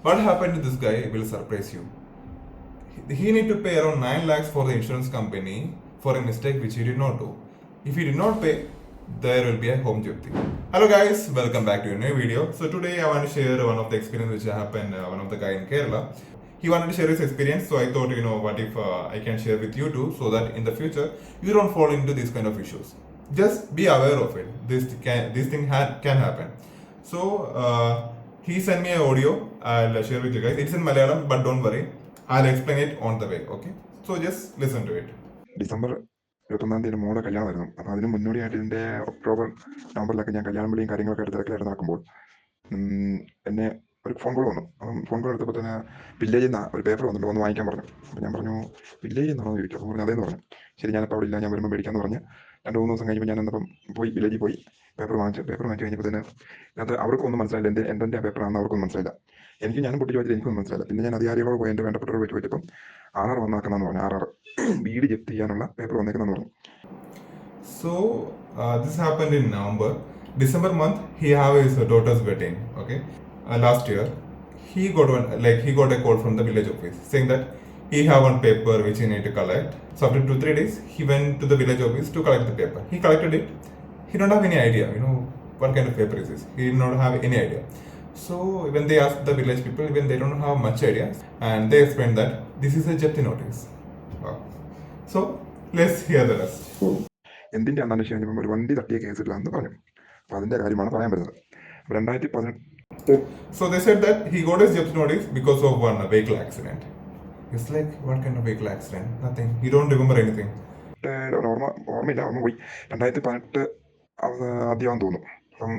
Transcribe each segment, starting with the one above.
What happened to this guy will surprise you. He need to pay around 9 lakhs for the insurance company for a mistake which he did not do. If he did not pay, there will be a home duty. Hello guys, welcome back to a new video. So today I want to share one of the experience which happened, one of the guy in Kerala. He wanted to share his experience, so I thought, what if I can share with you too, so that in the future you don't fall into these kind of issues. Just be aware of it. This thing can happen. So he sent me an audio. I'll share with you guys. It's in Malayalam, but don't worry. I'll explain it on the way. Okay? So just listen to it. December 21 മോളെ കല്യാണമായിരുന്നു. അപ്പോൾ അതിന് മുന്നോടിയായിട്ട് ഇതിൻ്റെ October നവംബറിലൊക്കെ ഞാൻ കല്യാണം വിളിയും കാര്യങ്ങളൊക്കെ ആയിട്ട് തിരക്കിലായിട്ട് നടക്കുമ്പോൾ എന്നെ ഒരു ഫോൺ കോൾ വന്നു. അപ്പം ഫോൺ കോൾ എടുത്തപ്പോൾ തന്നെ വില്ലേജിൽ നിന്ന് ഒരു പേപ്പർ വന്നിട്ട് വന്ന് വാങ്ങിക്കാൻ പറഞ്ഞു. അപ്പോൾ ഞാൻ പറഞ്ഞു വില്ലേജിൽ നിന്നാണോ എന്ന് ചോദിച്ചു. അപ്പോൾ പറഞ്ഞു അതേന്ന് പറഞ്ഞു. ശരി, ഞാനിപ്പോൾ അവിടെ ഇല്ല, ഞാൻ വരുമ്പോൾ മേടിക്കാമെന്ന് പറഞ്ഞ് 2-3 ദിവസം കഴിഞ്ഞപ്പോൾ ഞാൻ എന്നപ്പം പോയി വില്ലേജിൽ പോയി പേപ്പർ വാങ്ങിച്ച് കഴിഞ്ഞപ്പോൾ തന്നെ അത് അവർക്കൊന്നും മനസ്സിലായില്ല. എന്തെൻ്റെ പേപ്പറാണെന്ന് അവർക്കൊന്നും മനസ്സിലായില്ല. ഞാനും പൊട്ടി ചോദിച്ചിട്ട് എനിക്കൊന്നും മനസ്സിലായില്ല. പിന്നെ ഞാൻ അധികാരികളോട് പോയി എൻ്റെ വേണ്ടപ്പെട്ടവരോട് വെച്ച് ചോദിച്ചപ്പം RR വന്നാക്കണമെന്ന് പറഞ്ഞു. RR വീട് ജപ്തി ചെയ്യാനുള്ള പേപ്പർ വന്നേക്കണമെന്ന് പറഞ്ഞു. So this happened in November. December month he have his daughter's wedding. Okay, last year he got a call from the village office saying that he have one paper which he need to collect. So after 2-3 days he went to the village office to collect the paper. He collected it. He don't have any idea, what kind of paper is this. He did not have any idea. So when they asked the village people, even they don't have much idea, and they explained that this is a japti notice. Wow. So let's hear the rest. എന്തിൻ്റെ അന്താണെന്ന് വെച്ച് കഴിഞ്ഞപ്പോൾ ഒരു വണ്ടി തട്ടിയ കേസില്ല എന്ന് പറഞ്ഞു. അപ്പോൾ അതിൻ്റെ കാര്യമാണ് പറയാൻ പറ്റുന്നത്. 2018. So they said that he got his japti notice because of one vehicle accident. It's like, what kind of vehicle accident? Nothing. He don't remember anything. ഓർമ്മയില്ല, ഓർമ്മ പോയി. 2018 ആദ്യമാണെന്ന് തോന്നുന്നു. അപ്പം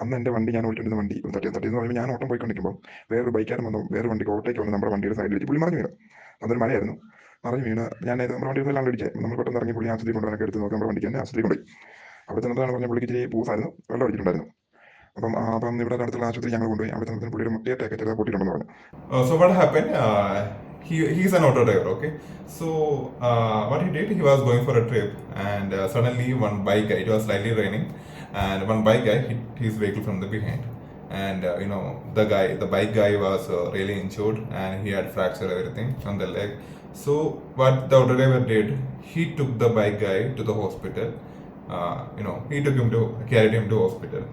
അന്ന് എൻ്റെ വണ്ടി, ഞാൻ ഓടിച്ചിരുന്ന വണ്ടി തട്ടിയെന്ന് പറയുമ്പോൾ ഞാൻ ഓട്ടം പോയിക്കൊണ്ടിരിക്കുമ്പോൾ വേറൊരു ബൈക്കാരൻ വന്നു, വേറൊരു വണ്ടി ഓട്ടേക്ക് വന്ന് നമ്മുടെ വണ്ടിയുടെ സൈഡിൽ വെച്ച് പുള്ളി മറിഞ്ഞു വീണ്. അതൊരു മഴയായിരുന്നു. മറിഞ്ഞു വീണ് ഞാൻ നമ്മുടെ വണ്ടിയിൽ നിന്നെല്ലാം അടിച്ചത്. നമ്മൾ പെട്ടെന്ന് ഇറങ്ങി പുള്ളി ആശുപത്രി കൊണ്ടുവരാനൊക്കെ എടുത്ത് നോക്കി നമ്മുടെ വണ്ടിക്ക് തന്നെ ആശുപത്രി കൊണ്ടുപോയി. അവിടെ ചെന്നപ്പോഴാണ് പറഞ്ഞ പുള്ളിക്ക് ഇച്ചിരി പൂസായിരുന്നു, വെള്ളം അടിച്ചിട്ടുണ്ടായിരുന്നു. അപ്പം ഇവിടെ അടുത്തുള്ള ആശുപത്രി ഞങ്ങൾ കൊണ്ടുപോയി. അവിടെ ചെന്നപ്പോൾ പുള്ളിയുടെ മുട്ടിയൊക്കെ ചെറുതായി പൊട്ടിയിട്ടുണ്ടെന്ന് പറഞ്ഞു. So what happened? He's an auto driver, okay? So what he did, he was going for a trip, and suddenly one bike guy, it was slightly raining, and one bike guy hit his vehicle from the behind, and the bike guy was really injured, and he had fractured everything on the leg. So what the auto driver did, he took the bike guy to the hospital. He carried him to hospital.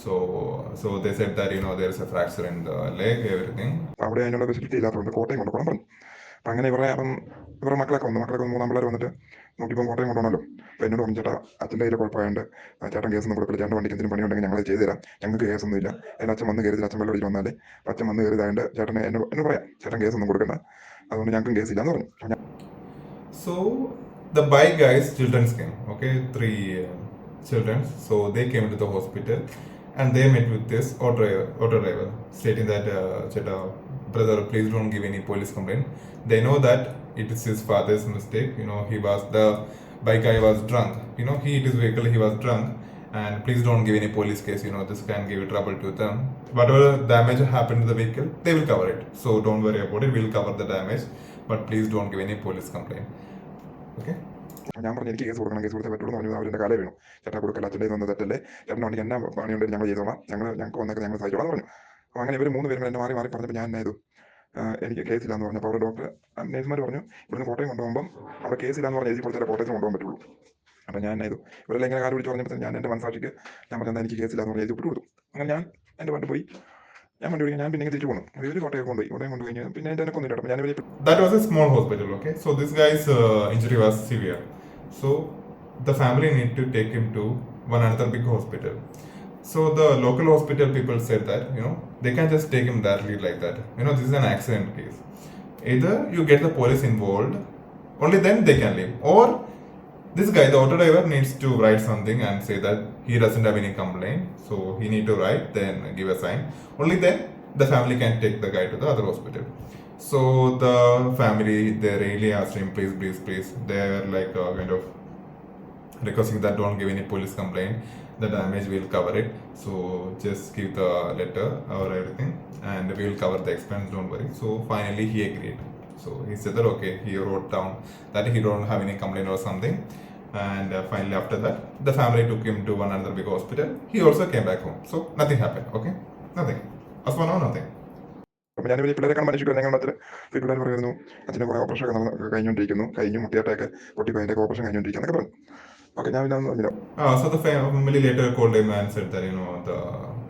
So they said that there is a fracture in the leg, everything. അവിടെ അതിനുള്ള facility ഇല്ലാത്തതുകൊണ്ട് കോട്ടയം കൊണ്ടുപോകണം പറഞ്ഞു. അപ്പം അങ്ങനെ ഇവരുടെ മക്കളൊക്കെ 3 പിള്ളേർ വന്നിട്ട് നോക്കിയപ്പോൾ കോട്ടയം കൊണ്ടുപോകണമല്ലോ. അപ്പോൾ എന്നോട് പറഞ്ഞു, ചേട്ടാ അച്ഛൻ്റെ കയ്യിൽ കുഴപ്പമായതുകൊണ്ട് ചേട്ടൻ കേസൊന്നും കൊടുക്കില്ല, ചേട്ടൻ വണ്ടിക്ക് എന്തെങ്കിലും പണിയുണ്ടെങ്കിൽ ഞങ്ങൾ ചെയ്തു തരാം, ഞങ്ങൾക്ക് കേസൊന്നുമില്ല. എൻ്റെ അച്ഛൻ വന്ന് കയറിയത്, അച്ഛൻ വെള്ളം അടിച്ച് വന്നാലേ അച്ഛൻ വന്ന് കയറിയതായതുകൊണ്ട് ചേട്ടനെ എന്നോട് പറയാം, ചേട്ടൻ കേസൊന്നും കൊടുക്കണ്ട, അതുകൊണ്ട് ഞങ്ങൾക്കും കേസില്ല എന്ന് പറഞ്ഞു. So the bike guys' children came, okay, 3 children. So they came to the hospital and they met with this auto driver stating that, Cheta, brother, please don't give any police complaint. They know that it is his father's mistake. The bike guy was drunk. He hit his vehicle, he was drunk, and please don't give any police case. This can give trouble to them. Whatever damage happened to the vehicle, they will cover it. So don't worry about it. We'll cover the damage, but please don't give any police complaint. Okay? ഞാൻ പറഞ്ഞു, എനിക്ക് case കൊടുത്തേ പറ്റുള്ളൂ എന്ന് പറഞ്ഞു. അവരുടെ കാലേ വീണു. ചേട്ടാ കൊടുക്കല്ല, അച്ഛൻ്റെ ഇതൊന്നും തെറ്റല്ലേ, ചേട്ടൻ്റെ വണ്ടിക്ക് എന്നാ പണിയുണ്ടെങ്കിൽ ഞങ്ങൾ ചെയ്തോളാം, ഞങ്ങൾക്ക് വന്നേക്ക് ഞങ്ങൾ സഹിച്ചോളാം പറഞ്ഞു. അപ്പോൾ അങ്ങനെ ഇവർ 3 പേരും എന്നെ മാറി പറഞ്ഞപ്പോൾ ഞാൻ എന്നായത് എനിക്ക് കേസില്ല എന്ന് പറഞ്ഞപ്പോൾ അവിടെ ഡോക്ടർ നേഴ്സുമാർ പറഞ്ഞു, ഇവിടുന്ന് കോട്ടയം കൊണ്ടുപോകുമ്പം അവിടെ കേസില്ലാന്ന് പറഞ്ഞ് എഴുതി കൊടുത്താൽ കോട്ടയത്തിന് കൊണ്ടുപോകാൻ പറ്റുള്ളൂ. അപ്പോൾ ഞാൻ എന്നായത് ഇവരെല്ലാം ഇങ്ങനെ കാര്യം വിളിച്ച് പറഞ്ഞപ്പോൾ ഞാൻ എൻ്റെ മനസ്സാക്ഷിക്ക് ഞാൻ പറഞ്ഞാൽ എനിക്ക് കേസില്ല എന്ന് പറഞ്ഞ് എഴുതി വിട്ടു കൊടുത്തു. അങ്ങനെ ഞാൻ എൻ്റെ വണ്ടി പോയി, ഞാൻ വണ്ടി ഓടിക്കാൻ ഞാൻ പിന്നെ തിരിച്ചു പോകുന്നു. ഇവർ കോട്ടയം കൊണ്ടുപോയി കഴിഞ്ഞാൽ പിന്നെ എൻ്റെ എന്നെ കൊന്നിട്ട് ഞാൻ ഇവർ. That was a small hospital, okay? So this guy's injury was severe. So the family need to take him to one another big hospital. So the local hospital people said that, they can't just take him directly like that. This is an accident case. Either you get the police involved, only then they can leave. Or this guy, the auto driver, needs to write something and say that he doesn't have any complaint. So he need to write, then give a sign. Only then the family can take the guy to the other hospital. So the family, they really asked him, please. They are like kind of requesting that don't give any police complaint, the damage will cover it, so just give the letter or everything and we will cover the expense, don't worry. So finally he agreed. So he said that okay, he wrote down that he don't have any complaint or something, and finally after that the family took him to one another big hospital. He also came back home, so nothing happened. Okay, nothing as for now, nothing. അപ്പോൾ ഞാൻ ഈ പിള്ളേരെ കാണാൻ മനുഷ്യർക്ക് ഞങ്ങൾ മറ്റേ ഈ പിള്ളേർ പറയുന്നു അച്ഛന് കുറേ ഓപ്പറേഷൻ ഒക്കെ കഴിഞ്ഞു മുട്ടിയാട്ടൊക്കെ പൊട്ടിപ്പോയി അതിൻ്റെ ഓപ്പറേഷൻ കഴിഞ്ഞുകൊണ്ടിരിക്കുന്നു എന്നൊക്കെ പറഞ്ഞു. ഓക്കെ, ഞാൻ പിന്നെ ഒന്നും പറഞ്ഞില്ല. So the family later called him and said that the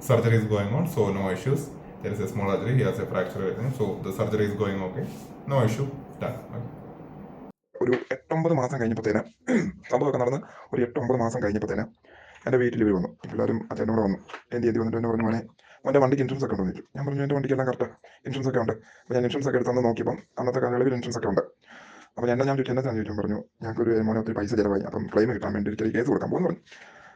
surgery is going on, so no issues. There is a small surgery, he has a fracture, everything. So the surgery is going okay, no issue, done. Okay. ഒരു 8-9 മാസം കഴിഞ്ഞപ്പോഴത്തേന് സംഭവമൊക്കെ നടന്ന് ഒരു 8-9 മാസം കഴിഞ്ഞപ്പോഴത്തേന് എൻ്റെ വീട്ടിൽ ഇവർ വന്നു, പിള്ളേരും അച്ഛനോട് വന്നു. എൻ്റെ എന്തി വന്നിട്ട് എന്നെ പറഞ്ഞു, മോൻ്റെ വണ്ടിക്ക് ഇൻഷുറൻസ് ഒക്കെ ഉണ്ടെന്ന് ചോദിച്ചു. ഞാൻ പറഞ്ഞു എൻ്റെ വണ്ടിക്കെല്ലാം കറക്റ്റ് ഇൻഷുറൻസ് ഒക്കെ ഉണ്ട്. അപ്പോൾ ഞാൻ ഇൻഷുറൻസ് ഒക്കെ എടുത്തു നോക്കിയപ്പം അന്നത്തെ കാലയളവിൽ ഇൻഷുറൻസ് ഒക്കെ ഉണ്ട്. അപ്പോൾ ഞാൻ ചോദിച്ചു എന്താണെന്ന് ചോദിച്ചു. പറഞ്ഞു ഞങ്ങൾക്കൊരു മോനെ ഒത്തിരി പൈസ ചിലവായി, അപ്പം ക്ലെയിം കിട്ടാൻ വേണ്ടി ഒരു കേസ് കൊടുക്കാൻ പോകുന്നു പറഞ്ഞു.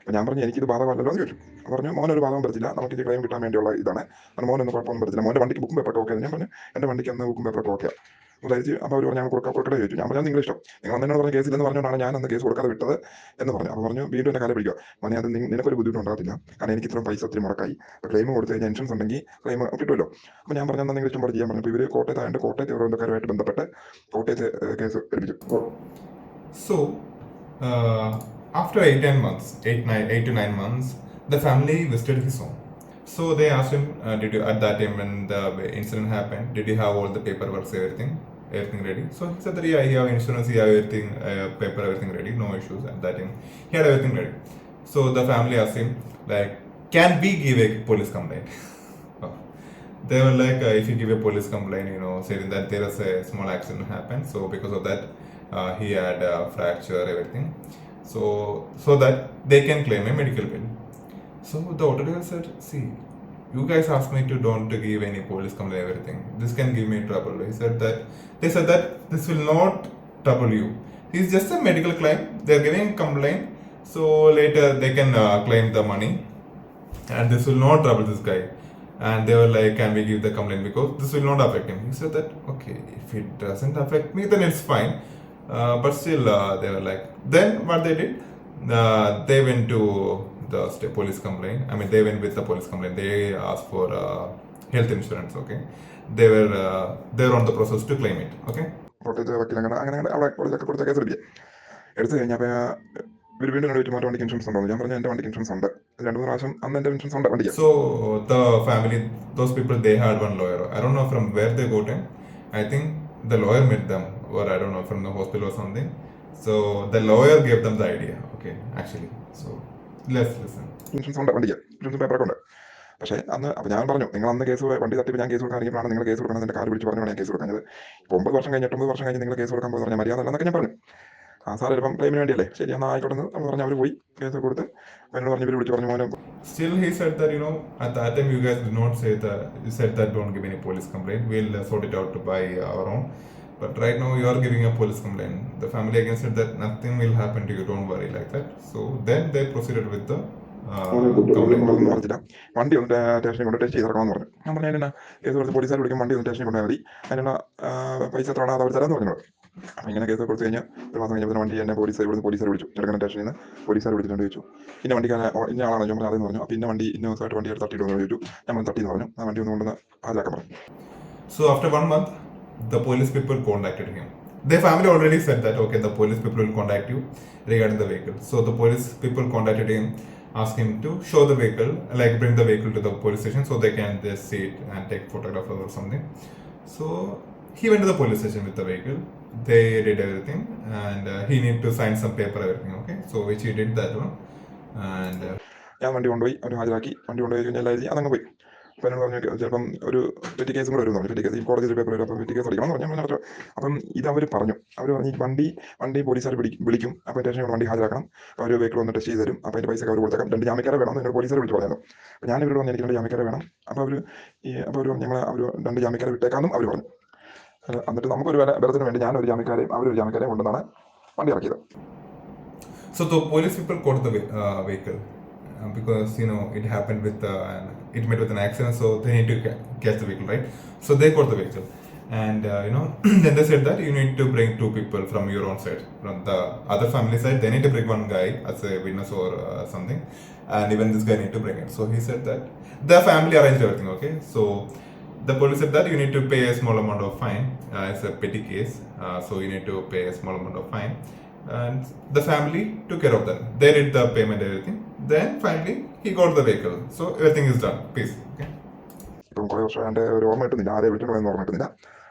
അപ്പോൾ ഞാൻ പറഞ്ഞു എനിക്കിത് ബാധകമല്ലല്ലോ എന്ന് ചോദിച്ചു. പറഞ്ഞു മോനൊരു ബാധകം പറ്റില്ല, നമുക്കിത് ക്ലെയിം കിട്ടാൻ വേണ്ടിയുള്ള ഇതാണ്, മോനൊന്നും കുഴപ്പമൊന്നും പറ്റില്ല, മോൻ്റെ വണ്ടിക്ക് ബുക്കും പേപ്പറൊക്കെ ഓക്കെ. ഞാൻ പറഞ്ഞു എൻ്റെ വണ്ടിക്ക് അന്ന് ബുക്കും പേപ്പറൊക്കെ ഓക്കെ. അതായത് അപ്പോൾ അവർ പറഞ്ഞു കൊടുക്കട്ടെ ചോദിച്ചു. ഞാൻ പറഞ്ഞു നിങ്ങളുടെ ഇഷ്ടം, നിങ്ങൾ അന്നോട് പറഞ്ഞ കേസില്ലെന്ന് പറഞ്ഞുകൊണ്ടാണ് ഞാൻ അന്ന് കേസ് കൊടുക്കാതെ വിട്ടത് എന്ന് പറഞ്ഞു. അപ്പോൾ പറഞ്ഞു വീണ്ടും എൻ്റെ കാലം പിടിക്കുക, മോനെ അത് നിനക്കൊരു ബുദ്ധിമുട്ടുണ്ടാകത്തില്ല, കാരണം എനിക്ക് ഇത്രയും പൈസ ഒത്തിരി മുടക്കായി, അപ്പോൾ ക്ലെയിം കൊടുത്തു കഴിഞ്ഞാൽ ഇൻഷുറൻസ് ഉണ്ടെങ്കിൽ ക്ലെയിം കിട്ടുമല്ലോ. അപ്പോൾ ഞാൻ പറഞ്ഞു എന്നാൽ നിങ്ങൾ ഇഷ്ടം പോലെ ചെയ്യാൻ പറഞ്ഞു. അപ്പോൾ ഇവർ കോട്ടയത്തായതുകൊണ്ട് കോട്ടയത്തെ ബന്ധക്കാരുമായിട്ട് ബന്ധപ്പെട്ട് കോട്ടയത്ത് case എടുപ്പിച്ചു. So after 8 to 9 months, the family visited his home. So they asked him, did you at that time when the incident happened, did you have all the paperwork, everything ready? So he said that yeah, he have insurance, he have everything, paper, everything ready, no issues at that time. He had everything ready. So the family asked him like, can we give a police complaint? They were like, if you give a police complaint, saying that there is a small accident happened, so because of that he had a fracture, everything, so that they can claim a medical bill. So the auditor said, see, you guys asked me to don't give any police complaint, everything, this can give me trouble. They said that this will not trouble you, it's just a medical claim, they're giving complaint, so later they can claim the money and this will not trouble this guy. And they were like, can we give the complaint because this will not affect him? He said that okay, if it doesn't affect me then it's fine, but still they were like, then what they did, they went to the state police complaint. They went with the police complaint. They asked for health insurance. Okay, they were on the process to claim it. Okay. കോട്ടയത്ത് വക്കീലങ്ങനെ അങ്ങനെ അവിടെ കോളേജൊക്കെ കൊടുത്ത case എടുത്തു കഴിഞ്ഞപ്പോൾ ഇവർ വീണ്ടും ചോദിച്ചു മോൻ്റെ വണ്ടിക്ക് ഇൻഷുറൻസ് ഉണ്ടോ. ഞാൻ പറഞ്ഞു എൻ്റെ വണ്ടിക്ക് ഇൻഷുറൻസ് ഉണ്ട്, 2-3 പ്രാവശ്യം അന്ന് എൻ്റെ ഇൻഷുറൻസ് ഉണ്ട് വണ്ടിക്ക്. So the family, those people, they had one lawyer. I don't know from where they got him. I think the lawyer met them, or I don't know, from the hospital or something. So the lawyer gave them the idea. Okay, actually. So let's listen. Insurance ഉണ്ട് വണ്ടിക്ക്, insurance പേപ്പറൊക്കെ ഉണ്ട്. പക്ഷേ അന്ന് അപ്പോൾ ഞാൻ പറഞ്ഞു നിങ്ങൾ അന്ന് കേസ് വണ്ടി തട്ടിപ്പോൾ ഞാൻ കേസ് കൊടുക്കാൻ ഇറങ്ങിയപ്പോഴാണ് നിങ്ങൾ കേസ് കൊടുക്കണം, എൻ്റെ കാല് പിടിച്ച് പറഞ്ഞാണ് ഞാൻ കേസ് കൊടുക്കുന്നത്. ഇപ്പോൾ 9 വർഷം കഴിഞ്ഞ് 8-9 വർഷം കഴിഞ്ഞ് നിങ്ങൾ കേസ് കൊടുക്കാൻ പോകുന്ന പറഞ്ഞാൽ മര്യാദ അല്ലെന്നൊക്കെ ഞാൻ പറഞ്ഞു. സാർ ഇപ്പം ക്ലെയിമിന് വേണ്ടിയല്ലേ, ശരി എന്നാൽ ആയിക്കോട്ടെ എന്ന് പറഞ്ഞ് അവർ പോയി കേസ് കൊടുത്ത് എന്നോട് പറഞ്ഞ് ഇവർ വിളിച്ച് പറഞ്ഞു മോനെ. Still he said that at that time you guys did not say that, you said that don't give any police complaint, we'll sort it out by our own, but right now you are giving a police complaint. The family again said that nothing will happen to you, don't worry like that. So then they proceeded with the പറഞ്ഞില്ല, വണ്ടി ഒന്ന് സ്റ്റേഷനിൽ കൊണ്ട് test ചെയ്തിറക്കണമെന്ന് പറഞ്ഞു. ഞാൻ പറഞ്ഞു അതിനാ case കൊടുത്ത് പോലീസുകാർ വിളിക്കും, വണ്ടി ഒന്ന് സ്റ്റേഷനിൽ കൊണ്ടുപോയാൽ മതി, അതിനുള്ള പൈസ എത്രയാണ് അത് അവർ തരാമെന്ന് പറഞ്ഞു. അപ്പം ഇങ്ങനെ കേസ് കൊടുത്തു കഴിഞ്ഞാൽ 1 മാസം കഴിഞ്ഞപ്പോൾ വണ്ടി എന്നെ പോലീസുകാർ വിളിച്ചു, ചെറുക്കന സ്റ്റേഷനിൽ നിന്ന് പോലീസുകാർ വിളിച്ചിട്ട് ചോദിച്ചു ഇന്ന വണ്ടിക്കാരെ ഇന്ന ആളാണ് ഞാൻ പറഞ്ഞു, അതെന്ന് പറഞ്ഞു. അപ്പോൾ ഇന്ന വണ്ടി ഇന്ന ദിവസമായിട്ട് വണ്ടി എടുത്ത് തട്ടിയിടുമെന്ന് ചോദിച്ചു. ഞാൻ തട്ടിയെന്ന് പറഞ്ഞു. ആ വണ്ടി ഒന്ന് കൊണ്ടുവന്ന് ഹാജരാക്കാൻ പറഞ്ഞു. So after 1 month the police people contacted him. Their family already said that okay, the police people will contact you regarding the vehicle. So the police people contacted him, asked him to show the vehicle, like bring the vehicle to the police station so they can just see it and take photograph or something. So he went to the police station with the vehicle. They did everything and he need to sign some paper, everything. Okay, so which he did that one. And ഞാൻ വണ്ടി കൊണ്ടുപോയി അവർ ഹാജരാക്കി. വണ്ടി കൊണ്ടുപോയി കഴിഞ്ഞാൽ എല്ലാം എഴുതി അതങ്ങ് പോയി. അപ്പോൾ എന്നോട് പറഞ്ഞു ചിലപ്പം ഒരു പെറ്റി കേസും കൂടെ വരുന്നു, പെറ്റി കേസ് ഈ കോടതിയിൽ പേപ്പർ വരും, അപ്പം പെറ്റി കേസ് അടിക്കണം എന്ന് പറഞ്ഞു. അപ്പം ഇത് അവർ പറഞ്ഞു വണ്ടി പോലീസുകാർ വിളിക്കും, അപ്പോൾ സ്റ്റേഷനിൽ വണ്ടി ഹാജരാക്കണം, അപ്പോൾ അവർ വെഹിക്കിൾ ഒന്ന് ടെസ്റ്റ് ചെയ്ത് തരും, അപ്പോൾ അതിൻ്റെ പൈസ അവർ കൊടുത്തേക്കാം, 2 ജാമ്യക്കാരെ വേണം എന്നോട് പോലീസുകാർ വിളിച്ച് പറയായിരുന്നു. അപ്പോൾ ഞാൻ ഇവരോട് പറഞ്ഞു എനിക്ക് 2 ജാമ്യക്കാരെ വേണം, അപ്പോൾ അവർ ഞങ്ങൾ 2 ജാമ്യക്കാരെ വിട്ടേക്കാമെന്നും അവർ പറഞ്ഞു. എന്നിട്ട് നമുക്കൊരു ബലത്തിന് വേണ്ടി ഞാൻ ഒരു ജാമ്യക്കാരെയും അവരൊരു ജാമ്യക്കാരെയും കൊണ്ടുവന്നാണ് വണ്ടി ഇറക്കിയത്. So the police people caught the vehicle because it happened with it met with an accident, so they need to catch the vehicle, right? So they caught the vehicle and then they said that you need to bring 2 people from your own side. From the other family side they need to bring 1 guy as a witness or something, and even this guy need to bring it. So he said that the family arranged everything. Okay, so the police said that you need to pay a small amount of fine. It's a petty case, so you need to pay a small amount of fine. And the family took care of that. They did the payment, everything. Then finally he got the vehicle. So everything is done. Peace. Okay. ഇപ്പം കുറേ വർഷം എൻ്റെ ഒരു ഓർമ്മ കിട്ടുന്നില്ല, ആരെ വിളിച്ചോണ്ട് പോയെന്ന് ഓർമ്മ കിട്ടുന്നില്ല.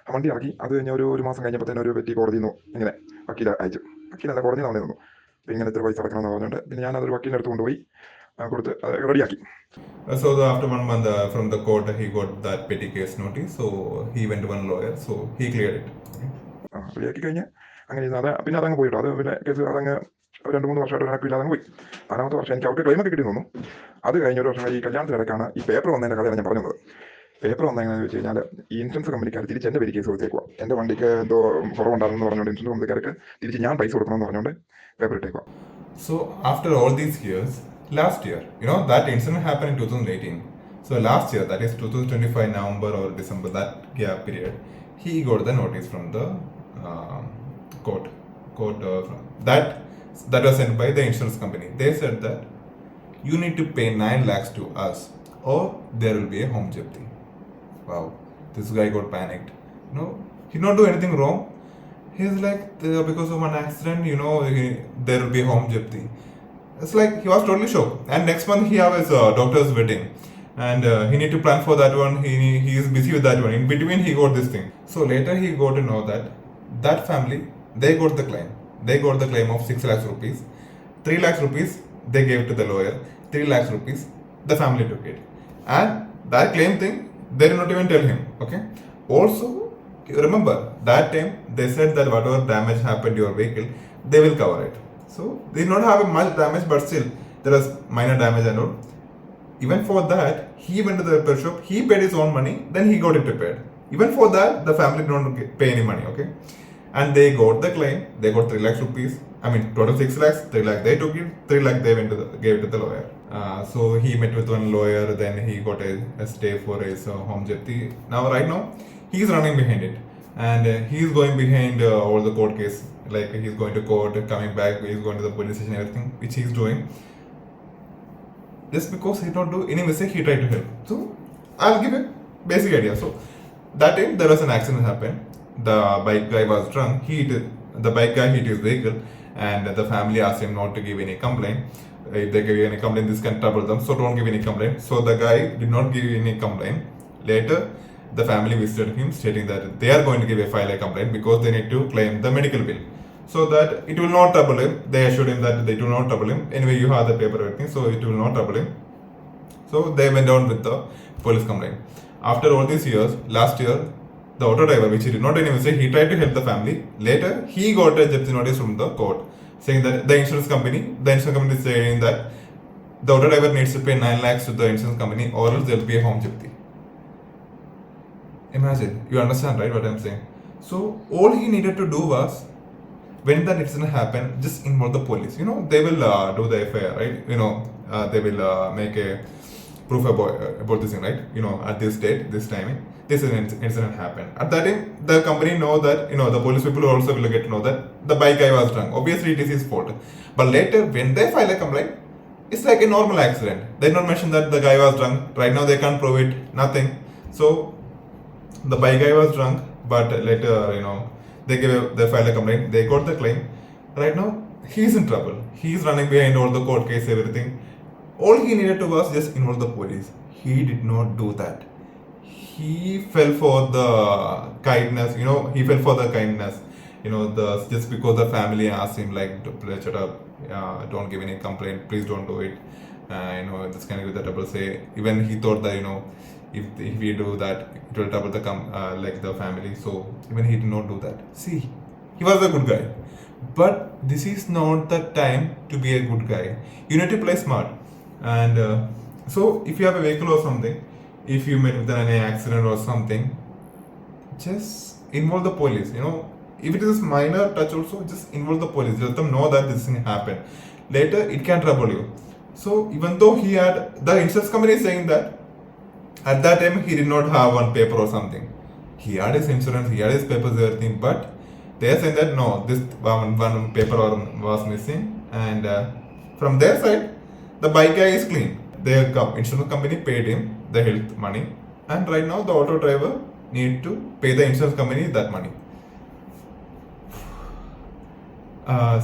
ആ വണ്ടി ഇറക്കി. അത് കഴിഞ്ഞ് ഒരു മാസം കഴിഞ്ഞപ്പോഴത്തേനും ഒരു പെറ്റി കോടതിയിൽ നിന്ന് ഇങ്ങനെ വക്കീൽ അയച്ചു. വക്കീലല്ല, കോടതിയിൽ നിന്ന് വന്നു. അപ്പോൾ ഇങ്ങനെ ഇത്ര പൈസ അടക്കണമെന്ന് പറഞ്ഞുകൊണ്ട് പിന്നെ ഞാൻ അതൊരു വക്കീലിൻ്റെ അടുത്ത് കൊണ്ടുപോയി കൊടുത്ത് റെഡിയാക്കി. So after 1 month from the court, he got that petty case notice. So he went to one lawyer. So he cleared it. Okay. റെഡിയാക്കി കഴിഞ്ഞ് അങ്ങനെ ഇരുന്ന് അത് പിന്നെ അതങ്ങ് പോയിട്ടോ. അത് പിന്നെ കേസ് അതങ്ങ് 2-3 വർഷമായിട്ട് കണക്കില്ല, അതങ്ങ് പോയി. 4-ാമത്തെ വർഷം എനിക്ക് അവർക്ക് ക്ലെയിമൊക്കെ കിട്ടി തോന്നുന്നു. അത് കഴിഞ്ഞ ഒരു വർഷം ഈ കല്യാണത്തിനിടയ്ക്കാണ് ഈ പേപ്പർ വന്നതിൻ്റെ കഥയാണ് ഞാൻ പറഞ്ഞത്. പേപ്പർ വന്നതെന്ന് വെച്ച് കഴിഞ്ഞാൽ ഈ ഇൻഷുറൻസ് കമ്പനിക്കാർ തിരിച്ച് എൻ്റെ പേര് കേസ് കൊടുത്തേക്കുക. എൻ്റെ വണ്ടിക്ക് എന്തോ കുറവുണ്ടാകുമെന്ന് പറഞ്ഞുകൊണ്ട് ഇൻഷുറൻസ് കമ്പനിക്കാർക്ക് തിരിച്ച് ഞാൻ പൈസ കൊടുക്കണമെന്ന് പറഞ്ഞുകൊണ്ട് paper ഇട്ടേക്കുക. So after all these years, last year, that incident happened in 2018. So last year, that is 2025 November or December, that gap period, he got the notice from the court. That was sent by the insurance company. They said that you need to pay 9 lakhs to us, or there will be a home japti. Wow, this guy got panicked. He did not do anything wrong. He's like, because of one accident, there will be home japti. It's like he was totally shocked. And next month he have his doctor's wedding, and he need to plan for that one. He is busy with that one. In between, he got this thing. So later he got to know that family, they got the claim. They got the claim of 6 lakhs rupees. 3 lakhs rupees they gave to the lawyer. 3 lakhs rupees the family took it. And that claim thing, they did not even tell him. Okay. Also, remember that time they said that whatever damage happened to your vehicle, they will cover it. So they did not have much damage, but still there was minor damage and all. Even for that, he went to the repair shop, he paid his own money, then he got it repaired. Even for that, the family did not pay any money, okay? And they got the claim, they got 3 lakhs rupees. I mean, total 6 lakhs, 3 lakhs they took it, 3 lakhs they gave it to the lawyer. So he met with one lawyer, then he got a stay for his home japti. Right now, he's running behind it. And he's going behind all the court case. Like he's going to court, coming back, he's going to the police station, everything which he's doing. Just because he don't do any mistake, he tried to help. So I'll give a basic idea. So that time there was an accident happened. The bike guy was drunk. The bike guy hit his vehicle, and the family asked him not to give any complaint. If they give any complaint, this can trouble them. So don't give any complaint. So the guy did not give any complaint. Later, the family visited him, stating that they are going to file a complaint because they need to claim the medical bill. So that it will not trouble him. They assured him that it will not trouble him. Anyway, you have the paper, everything, so it will not trouble him. So they went on with the police complaint. After all these years, last year, the auto driver, which he did not do any mistake, he tried to help the family. Later, he got a japti notice from the court, saying that the insurance company is saying that the auto driver needs to pay 9 lakhs to the insurance company, or else there will be a home japti. Imagine, you understand, right, what I'm saying? So all he needed to do was, when that incident happened, just involve the police. They will do the FIR, right? They will make a proof about this thing, right? At this date, this timing, this incident happened. At that time, the company know that, the police people also will get to know that the bike guy was drunk. Obviously, it is his fault. But later, when they file a complaint, it's like a normal accident. They don't mention that the guy was drunk. Right now, they can't prove it. Nothing. So the bike guy was drunk, but later, they filed a complaint, they got the claim. Right now, he's in trouble. He's running behind all the court case, everything. All he needed to was just involve the police. He did not do that. He fell for the kindness, just because the family asked him, like, shut up, don't give any complaint, please don't do it. This kind of the trouble say. Even he thought that, if we do that, it will trouble the family. So even he did not do that. See, he was a good guy. But this is not the time to be a good guy. You need to play smart. And so if you have a vehicle or something, if you met with an accident or something, just involve the police. If it is minor touch also, just involve the police. Let them know that this thing happened. Later, it can trouble you. So even though the insurance company is saying that at that time he did not have one paper or something. He had his insurance, he had his papers, everything, but they are saying that no, this one paper was missing, and from their side, the bike guy is clean. Their insurance company paid him the health money, and right now the auto driver need to pay the insurance company that money.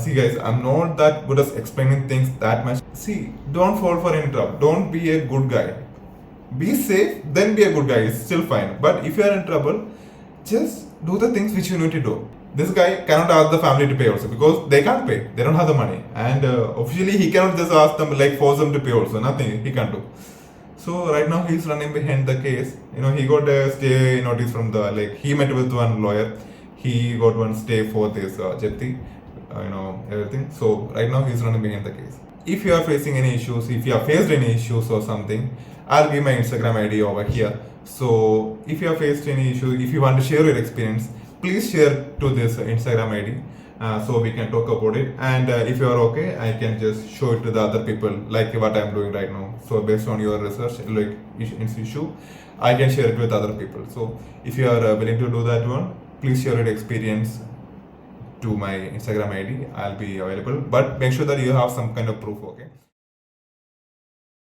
See guys, I'm not that good at explaining things that much. See, don't fall for any trap. Don't be a good guy. be safe, then be a good guy. It's still fine. But if you are in trouble, just do the things which you need to do. This guy cannot ask the family to pay also because they can't pay. They don't have the money, and officially he cannot just ask them like force them to pay also. Nothing he can't do. So right now he's running behind the case. He got a stay notice from the he met with one lawyer. He got one stay for this Jeti, everything. So right now he's running behind the case. If you are facing any issues, if you have faced any issues or something, I'll give my Instagram ID over here. So if you have faced any issue, if you want to share your experience, please share to this Instagram ID. So we can talk about it, and if you are okay, I can just show it to the other people like what I'm doing right now. So based on your research issue, I can share it with other people. So if you are willing to do that one, please share your experience to my Instagram ID. I'll be available, but make sure that you have some kind of proof. Okay.